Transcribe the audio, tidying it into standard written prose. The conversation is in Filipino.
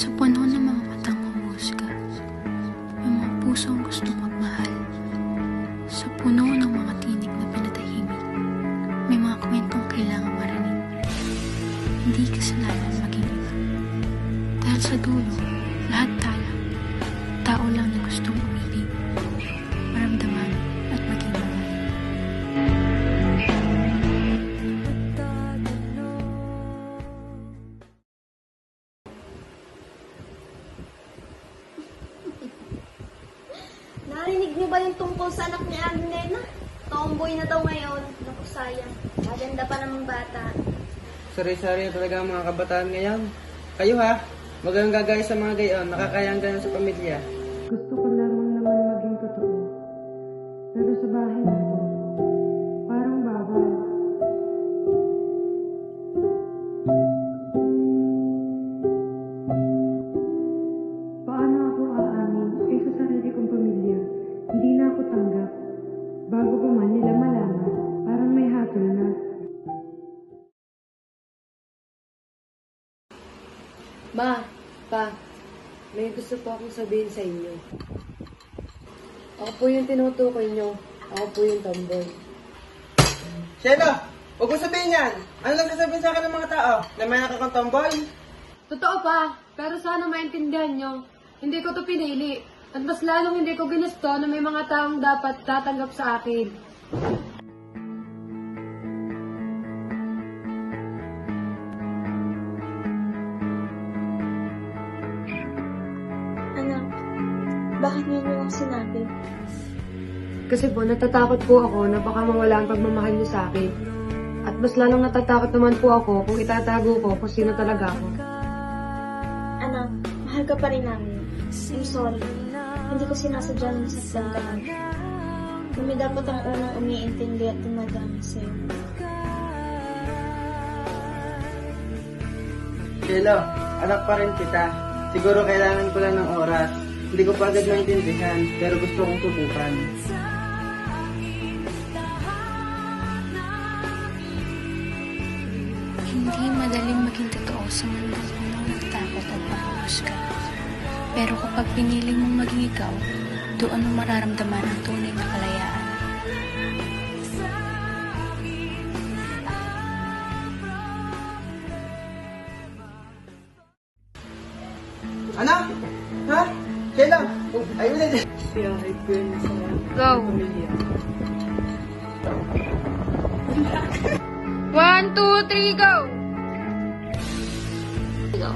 Sa puno ng mga matang humusga, may mga pusong gusto magmahal. Sa puno ng mga tinig na pinatahimik, may mga kwentong kailangan marinig. Hindi kasalanan maging iba. Dahil sa dulo, lahat tayo, tao lang na gustong umibig, maramdaman at maging mahal. Narinig niyo ba yung tungkol sa anak ni Agnena? Tomboy na daw ngayon. Naku, sayang. Maganda pa namang bata. Sari-sari na talaga ang mga kabataan ngayon. Kayo ha, magalang gagaya sa mga gayon, nakakayang ganun sa pamilya. Gusto ko lamang naman maging totoo. Pero sa bahay na to, parang bawal. Paano ako aamin ay sa sarili kong pamilya? Hindi na ako tanggap. Bago pa man nila malaman, parang may hatol na. Ma, Pa, may gusto po akong sabihin sa inyo. Ako po yung tinutukoy nyo. Ako po yung tomboy. Shelo, huwag mo sabihin yan! Ano lang sasabihin sa akin ng mga tao? Na may nakakang tomboy? Totoo pa, pero sana maintindihan nyo. Hindi ko to pinili. At mas lalong hindi ko ginusto na may mga taong dapat tatanggap sa akin. Anak, bakit niyo niyo ang sinabi? Kasi po, natatakot po ako na baka mawala ang pagmamahal niyo sa akin. At mas lalong natatakot naman po ako kung itatago ko kung sino talaga ako. Anak, mahal ka pa rin namin. I'm sorry. Hindi ko sinasadya na masaktan ka lang. Kami dapat ang unang umiintindi at tumadami sa'yo. Shelo, anak pa rin kita. Siguro kailangan ko lang ng oras. Hindi ko pa agad maintindihan, pero gusto kong subukan. Hindi madaling maging totoo sa mundong punong ng takot at panghuhusga. Pero kapag pinili mong maging ikaw, doon mo mararamdaman ang tunay na kalayaan. Ano? Ha? Shelo, ayun na dyan. Siyahay ko yun sa Go! pamilya. 1, 2, 3, go! Go.